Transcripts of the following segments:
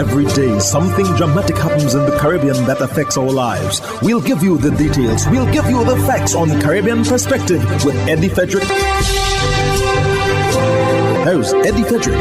Every day, something dramatic happens in the Caribbean that affects our lives. We'll give you the details. We'll give you the facts on Caribbean Perspective with Eddie Frederick. Here's Eddie Frederick.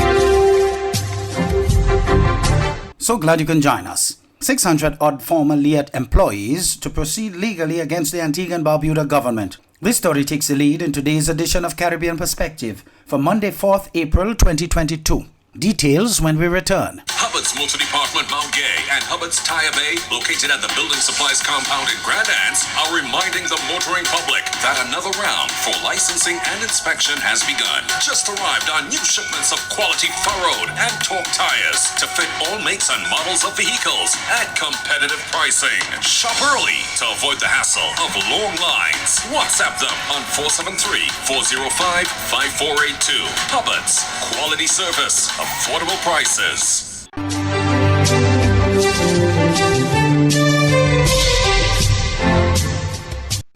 So glad you can join us. 600-odd former LIAT employees to proceed legally against the Antigua Barbuda Government. This story takes the lead in today's edition of Caribbean Perspective for Monday, 4th April 2022. Details when we return. Hubbard's Motor Department Mount Gay and Hubbard's Tire Bay, located at the Building Supplies Compound in Grand Anse, are reminding the motoring public that another round for licensing and inspection has begun. Just arrived on new shipments of quality furrowed and torque tires to fit all makes and models of vehicles at competitive pricing. Shop early to avoid the hassle of long lines. WhatsApp them on 473-405-5482. Hubbard's, quality service, affordable prices.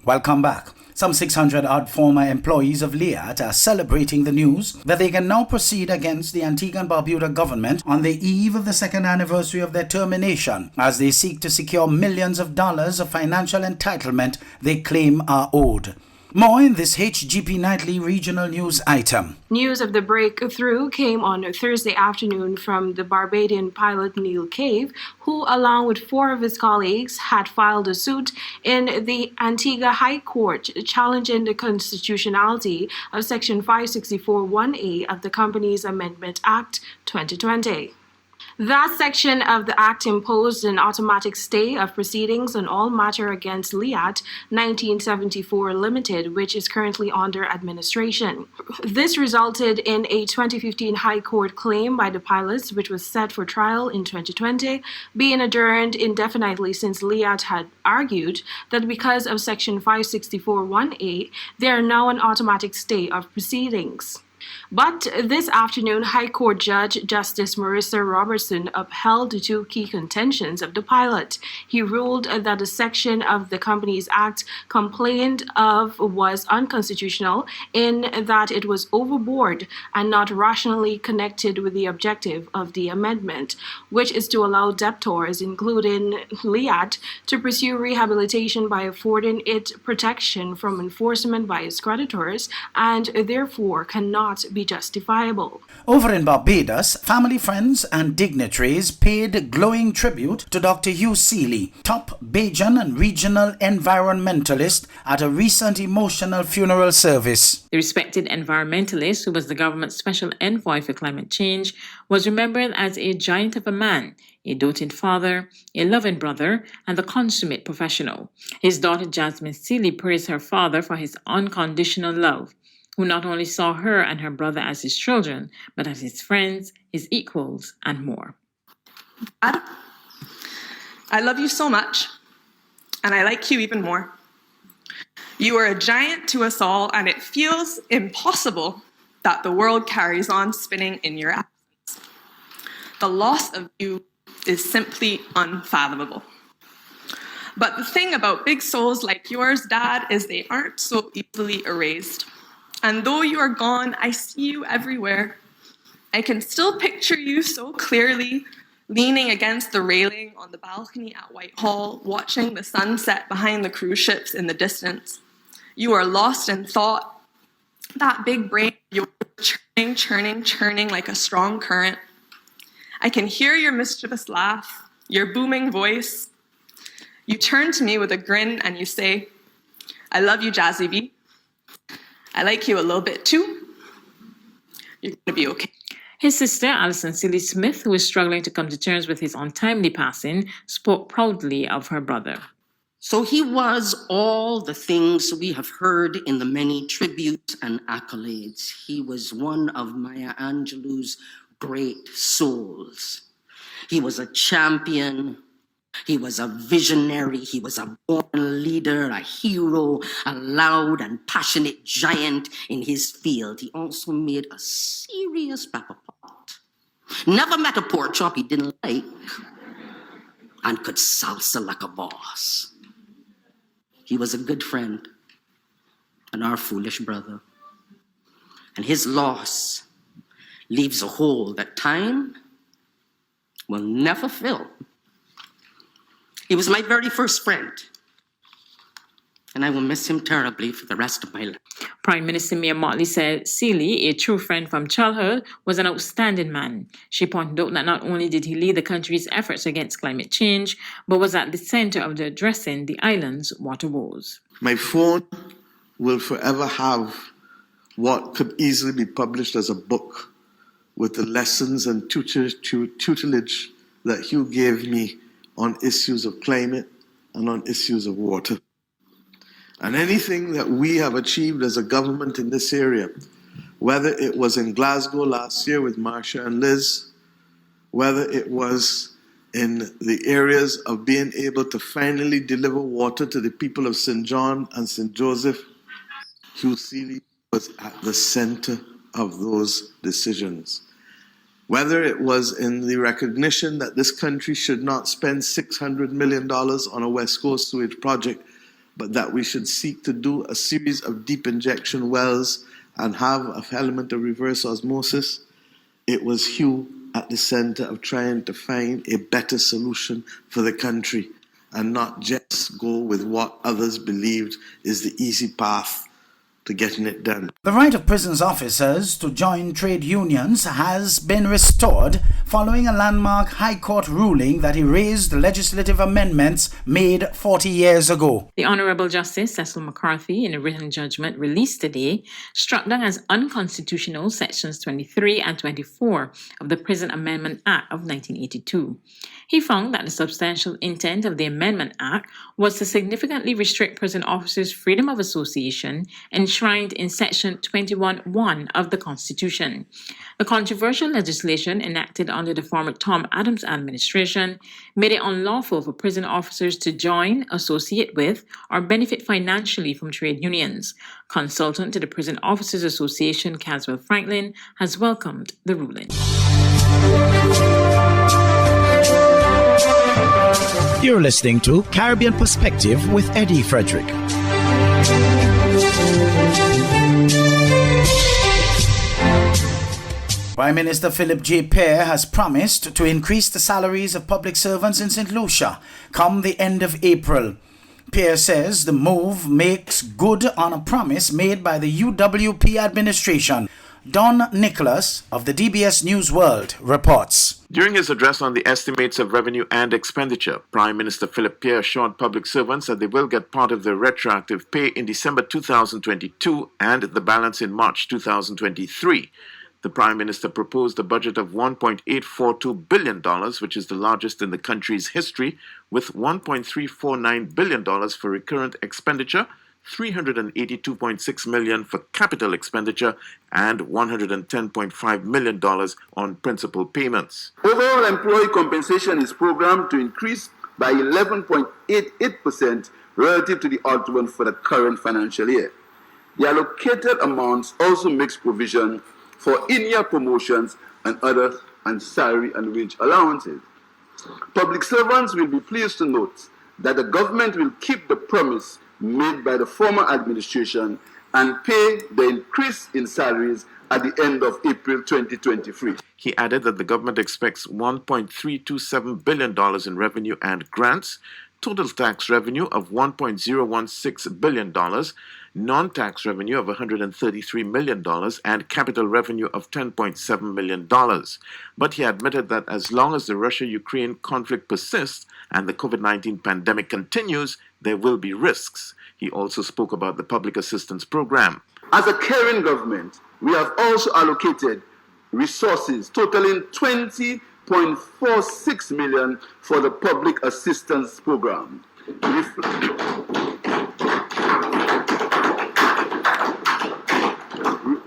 Welcome back. Some 600-odd former employees of LIAT are celebrating the news that they can now proceed against the Antigua Barbuda government on the eve of the second anniversary of their termination, as they seek to secure millions of dollars of financial entitlement they claim are owed. More in this HGP Nightly regional news item. News of the breakthrough came on Thursday afternoon from the Barbadian pilot Neil Cave, who, along with 4 of his colleagues, had filed a suit in the Antigua High Court challenging the constitutionality of Section 564(1)A of the Companies Amendment Act 2020. That section of the Act imposed an automatic stay of proceedings on all matter against LIAT 1974 Limited, which is currently under administration. This resulted in a 2015 High Court claim by the pilots, which was set for trial in 2020, being adjourned indefinitely since LIAT had argued that because of Section 564(1)A, they are now an automatic stay of proceedings. But this afternoon, High Court Judge Justice Marissa Robertson upheld the 2 key contentions of the pilot. He ruled that the section of the Companies Act complained of was unconstitutional in that it was overboard and not rationally connected with the objective of the amendment, which is to allow debtors, including LIAT, to pursue rehabilitation by affording it protection from enforcement by its creditors and therefore cannot be justifiable. Over in Barbados, family, friends and dignitaries paid glowing tribute to Dr. Hugh Seeley, top Bajan and regional environmentalist, at a recent emotional funeral service. The respected environmentalist, who was the government's special envoy for climate change, was remembered as a giant of a man, a doting father, a loving brother, and a consummate professional. His daughter Jasmine Seeley praised her father for his unconditional love, who not only saw her and her brother as his children, but as his friends, his equals, and more. Dad, I love you so much, and I like you even more. You are a giant to us all, and it feels impossible that the world carries on spinning in your absence. The loss of you is simply unfathomable. But the thing about big souls like yours, Dad, is they aren't so easily erased. And though you are gone, I see you everywhere. I can still picture you so clearly, leaning against the railing on the balcony at Whitehall, watching the sunset behind the cruise ships in the distance. You are lost in thought. That big brain, you're churning like a strong current. I can hear your mischievous laugh, your booming voice. You turn to me with a grin and you say, I love you, Jazzy B. I like you a little bit too. You're going to be okay. His sister, Alison Seeley Smith, who is struggling to come to terms with his untimely passing, spoke proudly of her brother. So he was all the things we have heard in the many tributes and accolades. He was one of Maya Angelou's great souls. He was a champion. He was a visionary, he was a born leader, a hero, a loud and passionate giant in his field. He also made a serious pepper pot. Never met a pork chop he didn't like, and could salsa like a boss. He was a good friend and our foolish brother. And his loss leaves a hole that time will never fill. He was my very first friend, and I will miss him terribly for the rest of my life. Prime Minister Mia Mottley said Sealy, a true friend from childhood, was an outstanding man. She pointed out that not only did he lead the country's efforts against climate change, but was at the center of addressing the island's water woes. My phone will forever have what could easily be published as a book with the lessons and tutelage that Hugh gave me on issues of climate and on issues of water. And anything that we have achieved as a government in this area, whether it was in Glasgow last year with Marcia and Liz, whether it was in the areas of being able to finally deliver water to the people of St. John and St. Joseph, Hugh Sealy was at the center of those decisions. Whether it was in the recognition that this country should not spend $600 million on a West Coast sewage project, but that we should seek to do a series of deep injection wells and have an element of reverse osmosis, it was Hugh at the center of trying to find a better solution for the country and not just go with what others believed is the easy path to getting it done. The right of prisons officers to join trade unions has been restored following a landmark High Court ruling that erased legislative amendments made 40 years ago. The Honorable Justice Cecil McCarthy, in a written judgment released today, struck down as unconstitutional Sections 23 and 24 of the Prison Amendment Act of 1982. He found that the substantial intent of the Amendment Act was to significantly restrict prison officers' freedom of association enshrined in Section 21(1) of the Constitution. The controversial legislation enacted under the former Tom Adams administration made it unlawful for prison officers to join, associate with, or benefit financially from trade unions. Consultant to the Prison Officers Association, Caswell Franklin, has welcomed the ruling. You're listening to Caribbean Perspective with Eddie Frederick. Prime Minister Philip J. Pear has promised to increase the salaries of public servants in St. Lucia come the end of April. Pear says the move makes good on a promise made by the UWP administration. Don Nicholas of the DBS News World reports. During his address on the estimates of revenue and expenditure, Prime Minister Philip Pear assured public servants that they will get part of their retroactive pay in December 2022 and the balance in March 2023. The Prime Minister proposed a budget of $1.842 billion, which is the largest in the country's history, with $1.349 billion for recurrent expenditure, $382.6 million for capital expenditure, and $110.5 million on principal payments. Overall employee compensation is programmed to increase by 11.88% relative to the outturn for the current financial year. The allocated amounts also makes provision for in-year promotions and other salary and wage allowances. Public servants will be pleased to note that the government will keep the promise made by the former administration and pay the increase in salaries at the end of April 2023. He added that the government expects $1.327 billion in revenue and grants, total tax revenue of $1.016 billion, non-tax revenue of $133 million, and capital revenue of $10.7 million. But he admitted that as long as the Russia-Ukraine conflict persists and the COVID-19 pandemic continues, there will be risks. He also spoke about the public assistance program. As a caring government, we have also allocated resources totaling $20.46 million for the public assistance program.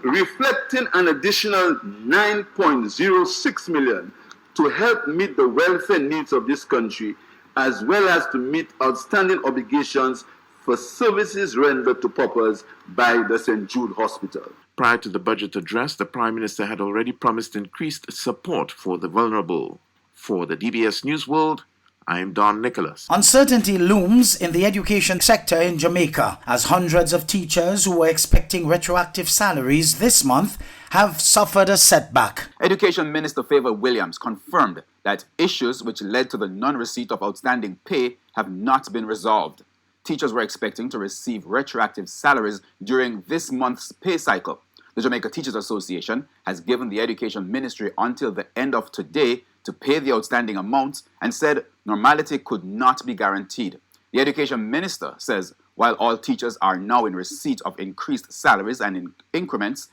Reflecting an additional $9.06 million to help meet the welfare needs of this country, as well as to meet outstanding obligations for services rendered to paupers by the St. Jude Hospital. Prior to the budget address, the Prime Minister had already promised increased support for the vulnerable. For the DBS News World, I am Don Nicholas. Uncertainty looms in the education sector in Jamaica as hundreds of teachers who were expecting retroactive salaries this month have suffered a setback. Education Minister Favour Williams confirmed that that issues which led to the non-receipt of outstanding pay have not been resolved. Teachers were expecting to receive retroactive salaries during this month's pay cycle. The Jamaica Teachers Association has given the Education Ministry until the end of today to pay the outstanding amounts and said normality could not be guaranteed. The Education Minister says while all teachers are now in receipt of increased salaries and increments,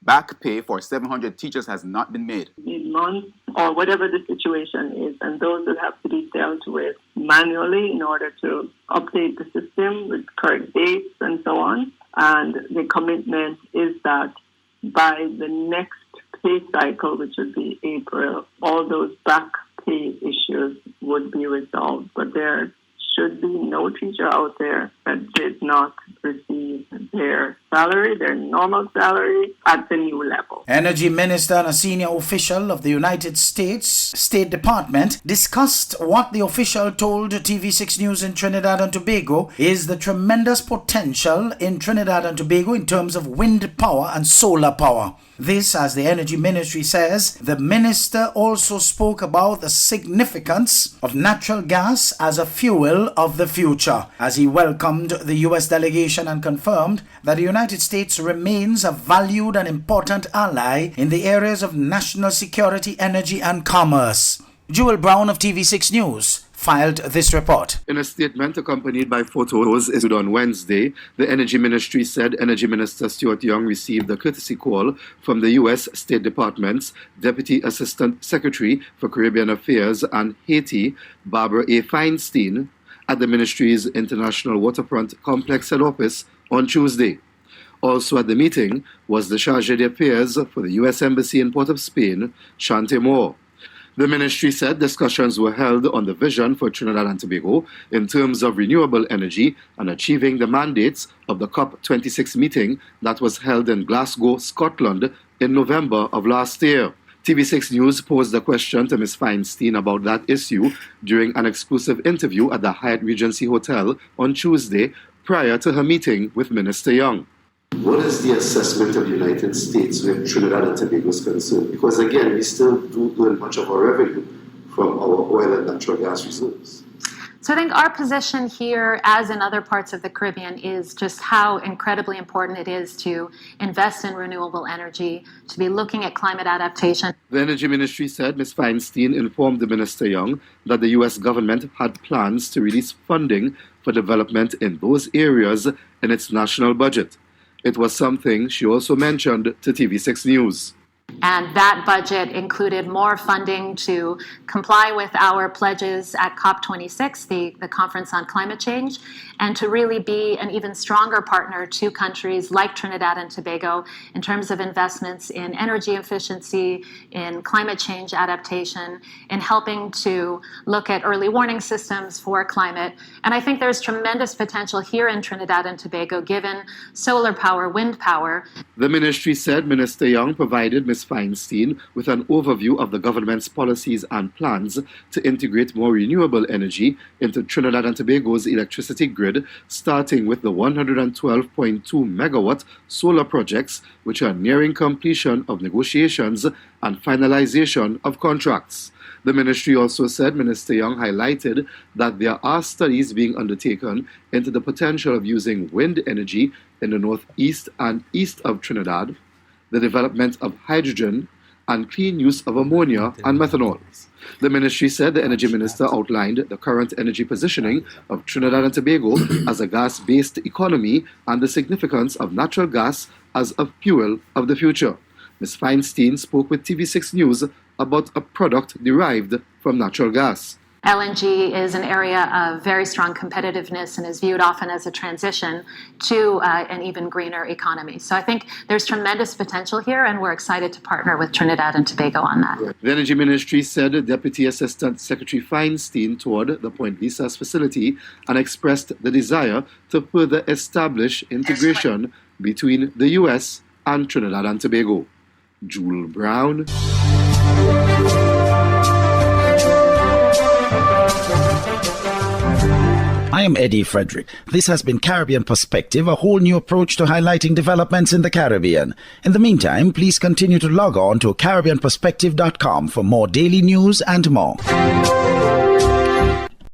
back pay for 700 teachers has not been made. Months or whatever the situation is, and those will have to be dealt with manually in order to update the system with correct dates and so on. And the commitment is that by the next pay cycle, which would be April, all those back pay issues would be resolved. But there should be no teacher out there that did not receive their salary, their normal salary, at the new level. Energy Minister and a senior official of the United States State Department discussed what the official told TV6 News in Trinidad and Tobago is the tremendous potential in Trinidad and Tobago in terms of wind power and solar power. This, as the Energy Ministry says, the minister also spoke about the significance of natural gas as a fuel of the future, as he welcomed the U.S. delegation and confirmed that the United States remains a valued and important ally in the areas of national security, energy, and commerce. Jewel Brown of TV6 News filed this report. In a statement accompanied by photos issued on Wednesday, the Energy Ministry said Energy Minister Stuart Young received a courtesy call from the U.S. State Department's Deputy Assistant Secretary for Caribbean Affairs and Haiti, Barbara A. Feinstein, at the ministry's International Waterfront Complex head office on Tuesday. Also at the meeting was the Chargé d'Affaires for the U.S. Embassy in Port of Spain, Shante Moore. The ministry said discussions were held on the vision for Trinidad and Tobago in terms of renewable energy and achieving the mandates of the COP26 meeting that was held in Glasgow, Scotland in November of last year. TV6 News posed a question to Ms. Feinstein about that issue during an exclusive interview at the Hyatt Regency Hotel on Tuesday prior to her meeting with Minister Young. What is the assessment of the United States where Trinidad and Tobago is concerned? Because again, we still do earn much of our revenue from our oil and natural gas reserves. So I think our position here, as in other parts of the Caribbean, is just how incredibly important it is to invest in renewable energy, to be looking at climate adaptation. The Energy Ministry said Ms. Feinstein informed the Minister Young that the U.S. government had plans to release funding for development in those areas in its national budget. It was something she also mentioned to TV6 News. And that budget included more funding to comply with our pledges at COP26, the Conference on Climate Change, and to really be an even stronger partner to countries like Trinidad and Tobago in terms of investments in energy efficiency, in climate change adaptation, in helping to look at early warning systems for climate. And I think there's tremendous potential here in Trinidad and Tobago given solar power, wind power. The ministry said Minister Young provided Ms. Feinstein with an overview of the government's policies and plans to integrate more renewable energy into Trinidad and Tobago's electricity grid, starting with the 112.2 megawatt solar projects, which are nearing completion of negotiations and finalization of contracts. The ministry also said Minister Young highlighted that there are studies being undertaken into the potential of using wind energy in the northeast and east of Trinidad, the development of hydrogen, and clean use of ammonia and methanol. The ministry said the Energy Minister outlined the current energy positioning of Trinidad and Tobago as a gas-based economy and the significance of natural gas as a fuel of the future. Ms. Feinstein spoke with TV6 News about a product derived from natural gas. LNG is an area of very strong competitiveness and is viewed often as a transition to an even greener economy. So I think there's tremendous potential here, and we're excited to partner with Trinidad and Tobago on that. The Energy Ministry said Deputy Assistant Secretary Feinstein toured the Point Lisas facility and expressed the desire to further establish integration between the U.S. and Trinidad and Tobago. Jewel Brown. I am Eddie Frederick. This has been Caribbean Perspective, a whole new approach to highlighting developments in the Caribbean. In the meantime, please continue to log on to CaribbeanPerspective.com for more daily news and more.